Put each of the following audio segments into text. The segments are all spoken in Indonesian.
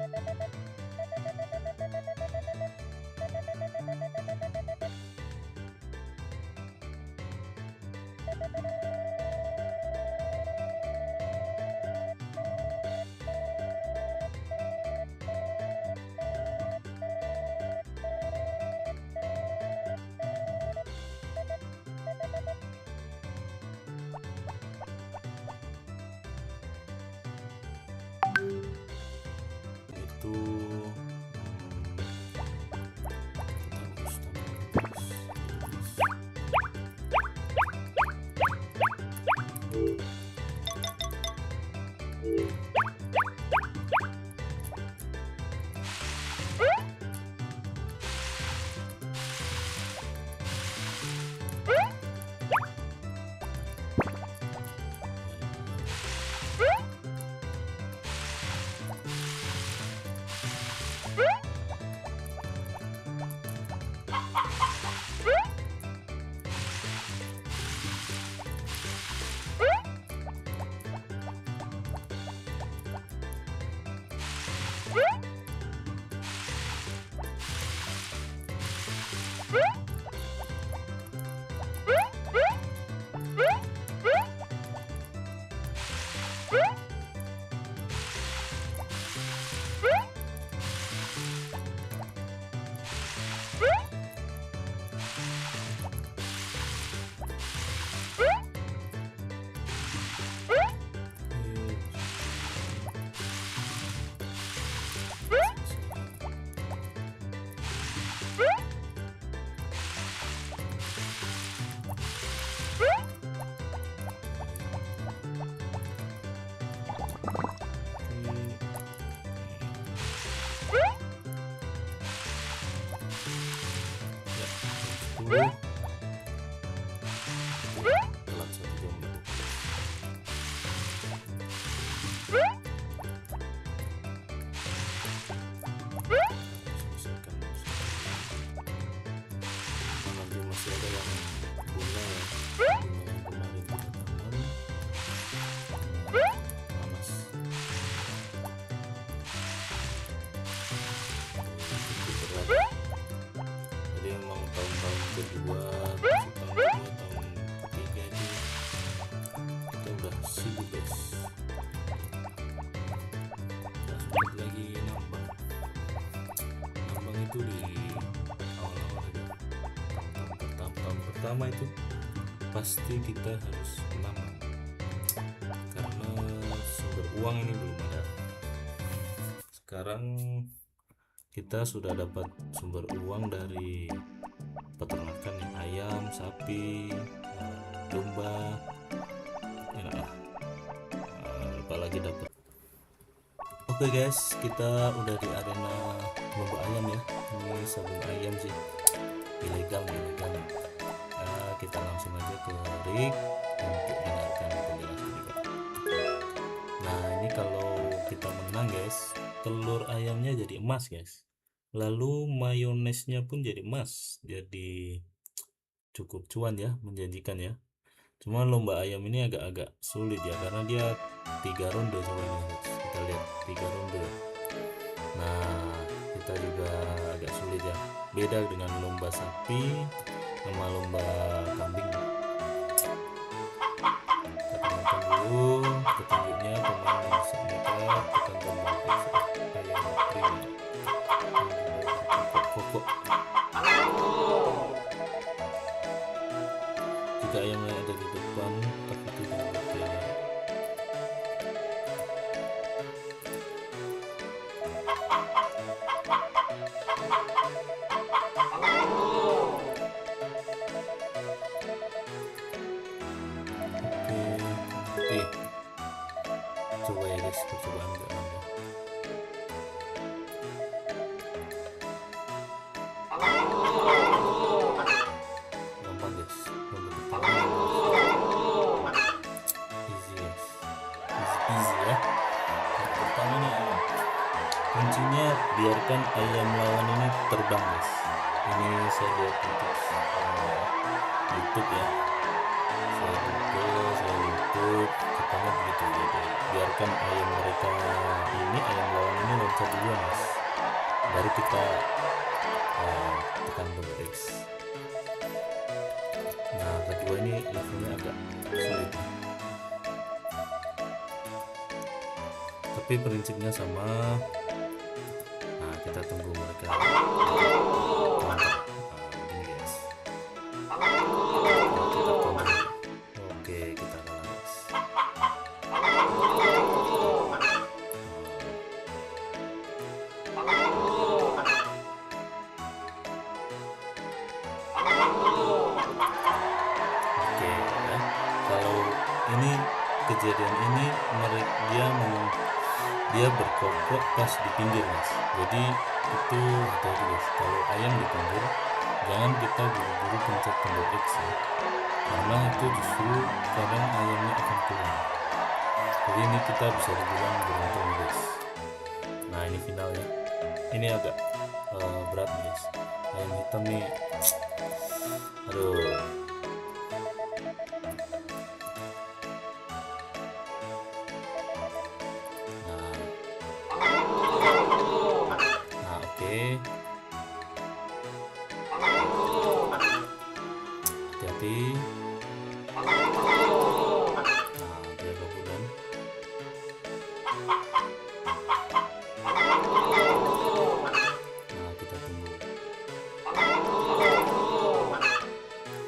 Itu dalam 1 jam baru. Selesaikan nanti masih ada yang bunga ya, bunga yang kemarin kita tanam panas. Jadi emang tahun-tahun kedua, tahun ketiga itu kita udah sibuk guys. Nah, sedikit lagi nambang itu di awal-awal aja. Tahun pertama itu pasti kita harus menambang karena sumber uang ini belum ada. Sekarang kita sudah dapat sumber uang dari peternakan ya, ayam, sapi, domba, enak lah. Apalagi dapat. Oke guys, kita udah di arena lomba ayam ya. Ini sabung ayam sih, ilegal. Kita langsung aja ke rig untuk dengarkan penjelasan juga. Nah ini kalau kita menang guys, telur ayamnya jadi emas guys, lalu mayonesnya pun jadi emas, jadi cukup cuan ya, menjanjikan ya. Cuma lomba ayam ini agak-agak sulit ya, karena dia 3 ronde soalnya guys. Kita lihat 3 ronde. Nah kita juga agak sulit ya, beda dengan lomba sapi sama lomba kambing. Kita tekan dulu petunjuknya, pemain yang semuanya tekan tombol ayam prima pokok. Jika ayam yang ada di depan tapi tidak berjalan, oke. Coba ya guys, percobaan enggak nambah. Gampang guys, nomor pertama easy guys, easy ya. Yang pertama nih ayam, kuncinya biarkan ayam lawan ini terbang guys. Ini saya lihat untuk YouTube ya, saya YouTube katanya begitu ya, biarkan biarkan ayam mereka ini, ayam lawan ini loncat duluan guys, baru kita tekan tombol X. Nah kedua ini levelnya agak sulit, tapi prinsipnya sama. Nah kita tunggu mereka counter. Ini guys, kita counter. Oke, kita kalah guys. Oke ya, kalau ini kejadian ini dia berkokok pas di pinggir guys, jadi itu hati-hati guys, kalau ayam di pinggir jangan kita buru-buru pencet tombol X ya, karena itu justru kadang ayamnya akan keluar. Jadi ini kita bisa dibilang beruntung guys. Nah ini finalnya, ini agak berat guys, ayam hitam nih, aduh. Hati-hati. Nah dia kemudian. Nah kita tunggu.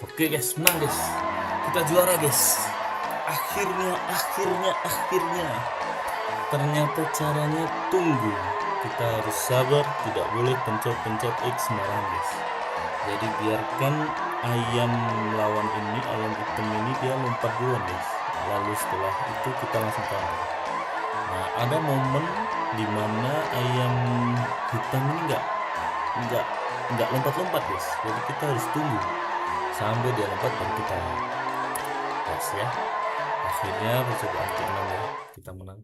Oke guys, menang guys, kita juara guys. Akhirnya ternyata caranya tunggu, kita harus sabar, tidak boleh pencet-pencet X sembarangan guys. Jadi biarkan ayam lawan ini, ayam hitam ini dia lompat duluan guys, lalu setelah itu kita langsung counter. Nah ada momen dimana ayam hitam ini nggak lompat-lompat guys, jadi kita harus tunggu sampai dia lompat baru kita gas ya. Akhirnya percobaan ke-6 ya, kita menang.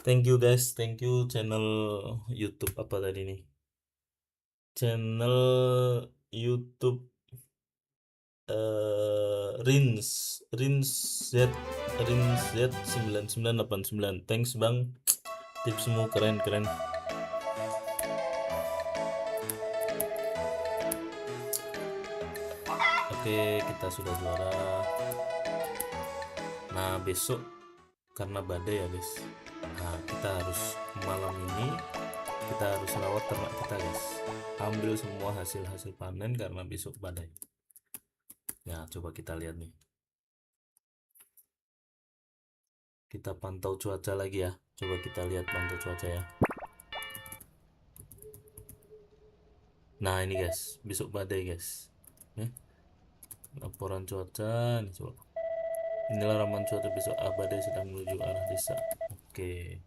Thank you guys, thank you channel YouTube apa tadi nih, channel YouTube Rins Z 9989. Thanks bang, tipsmu keren. Oke, kita sudah juara. Nah besok karena badai ya guys, nah kita harus malam ini kita harus rawat ternak kita guys, ambil semua hasil panen karena besok badai. Ya coba kita lihat nih, kita pantau cuaca lagi ya, coba kita lihat pantau cuaca ya. Nah ini guys, besok badai guys, laporan cuaca nih, coba inilah ramalan cuaca besok, badai sedang menuju arah desa. Oke,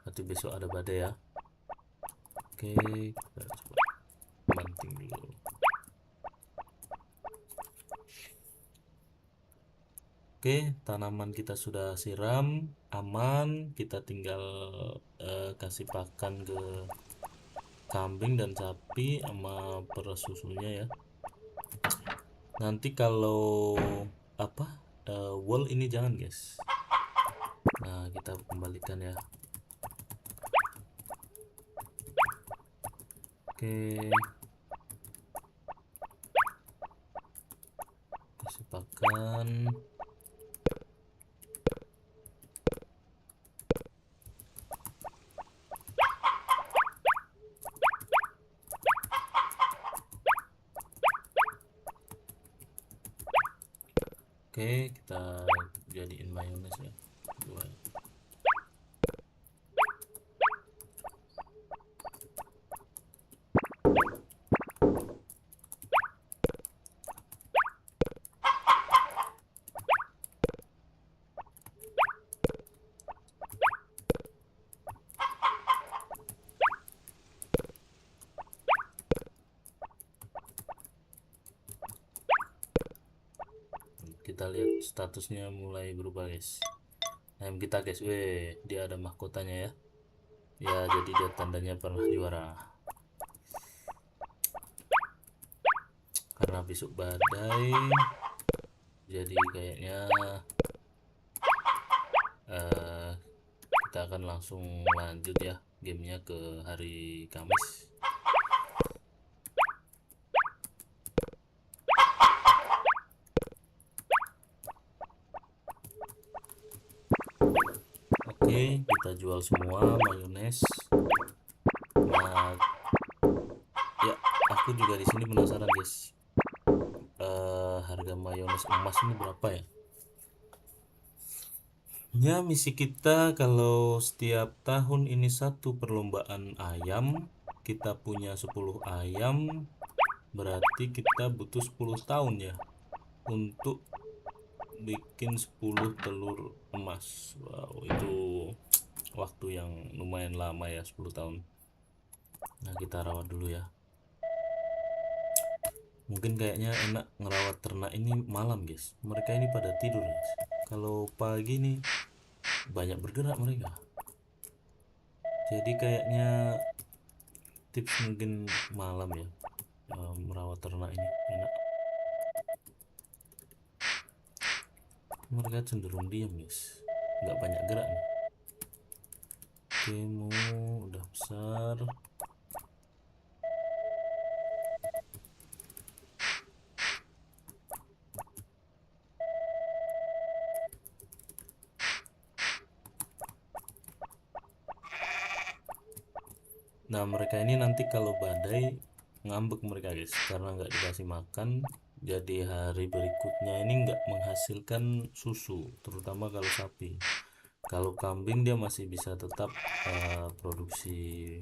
berarti besok ada badai ya. Oke, kita coba banting dulu. Oke, tanaman kita sudah siram, aman. Kita tinggal kasih pakan ke kambing dan sapi sama peras susunya ya. Nanti kalau wool ini jangan guys. Nah kita kembalikan ya. Oke, kasih pakan. Oke, kita jadiin mayones ya. Dua. Kita lihat statusnya mulai berubah guys. Ayam kita guys, dia ada mahkotanya ya. Ya jadi dia tandanya pernah juara. Karena besok badai, jadi kayaknya kita akan langsung lanjut ya gamenya ke hari Kamis. Oke, kita jual semua mayones. Nah, ya aku juga di sini penasaran guys, harga mayones emas ini berapa ya? Ya, misi kita kalau setiap tahun ini satu perlombaan ayam, kita punya 10 ayam, berarti kita butuh 10 tahun ya untuk bikin 10 telur emas. Wow, itu waktu yang lumayan lama ya, 10 tahun. Nah, kita rawat dulu ya. Mungkin kayaknya enak ngerawat ternak ini malam guys, mereka ini pada tidur guys. Kalau pagi nih banyak bergerak mereka, jadi kayaknya tips mungkin malam ya, merawat ternak ini enak. Mereka cenderung diam guys, nggak banyak gerak nih. Oke, udah besar. Nah, mereka ini nanti kalau badai ngambek mereka guys, karena nggak dikasih makan. Jadi hari berikutnya ini nggak menghasilkan susu, terutama kalau sapi. Kalau kambing dia masih bisa tetap produksi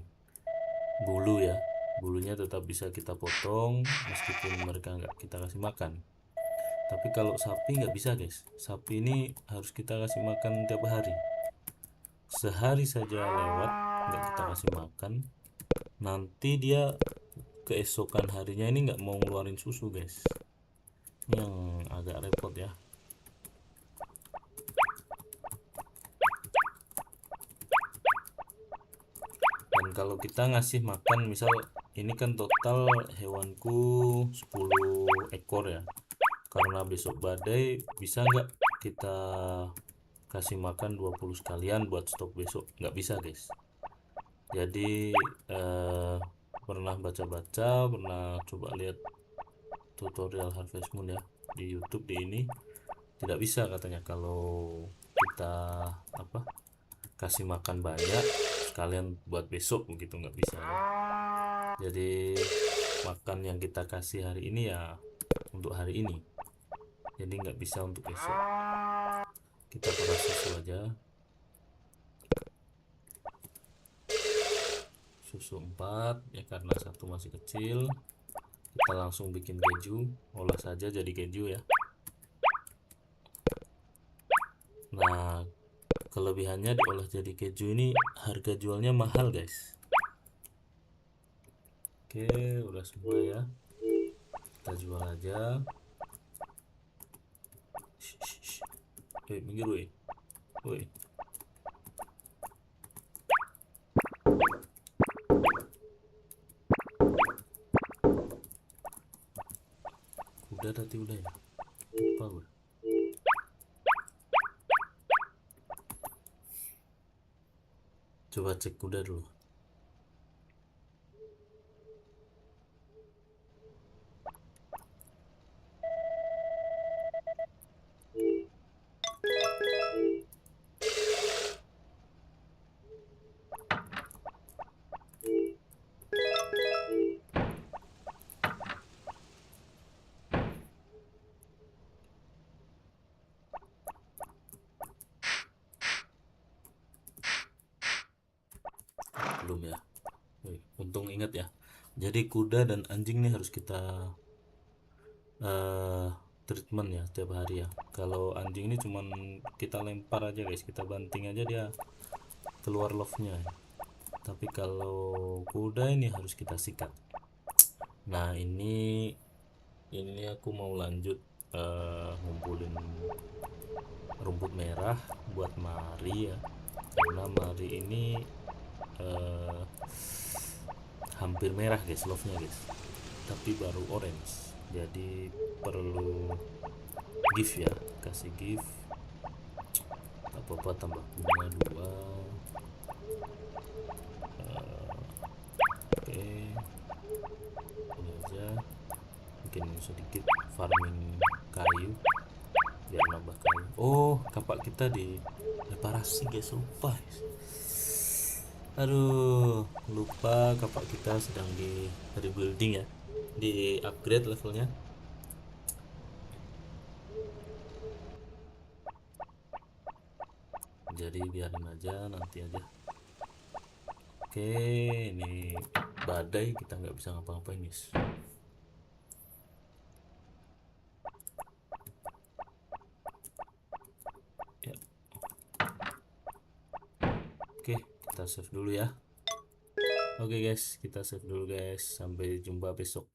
bulu ya, bulunya tetap bisa kita potong meskipun mereka nggak kita kasih makan. Tapi kalau sapi nggak bisa guys, sapi ini harus kita kasih makan tiap hari. Sehari saja lewat nggak kita kasih makan, nanti dia keesokan harinya ini nggak mau ngeluarin susu guys, ini yang agak repot ya. Dan kalau kita ngasih makan, misal ini kan total hewanku 10 ekor ya, karena besok badai bisa nggak kita kasih makan 20 sekalian buat stok besok? Nggak bisa guys. Jadi pernah baca-baca, pernah coba lihat tutorial Harvest Moon ya di YouTube di ini, tidak bisa katanya kalau kita kasih makan banyak sekalian buat besok begitu, nggak bisa ya. Jadi makan yang kita kasih hari ini ya untuk hari ini, jadi nggak bisa untuk besok. Kita peras susu aja, susu 4 ya, karena satu masih kecil. Kita langsung bikin keju, olah saja jadi keju ya. Nah, kelebihannya diolah jadi keju ini harga jualnya mahal guys. Oke, udah semua ya, kita jual aja. Minggir woi. Udah tadi udah ya, lupa gue. Coba cek kuda dulu. Belum ya. Untung ingat ya, jadi kuda dan anjing nih harus kita treatment ya tiap hari ya. Kalau anjing ini cuman kita lempar aja guys, kita banting aja dia keluar love-nya ya. Tapi kalau kuda ini harus kita sikat. Nah, ini aku mau lanjut ngumpulin rumput merah buat Mari ya, karena Mari ini hampir merah guys love-nya guys, tapi baru orange, jadi perlu gift ya, kasih gift apa tambah bunga 2. Oke, ini aja, mungkin sedikit farming kayu biar nambah kayu. Oh, kapak kita di reparasi guys, lupa guys. Aduh, lupa kapak kita sedang di rebuilding ya, di upgrade levelnya. Jadi biarin aja, nanti aja. Oke, ini badai, kita nggak bisa ngapa-ngapain guys. Ya. Oke, kita save dulu ya. Oke guys, kita save dulu guys. Sampai jumpa besok.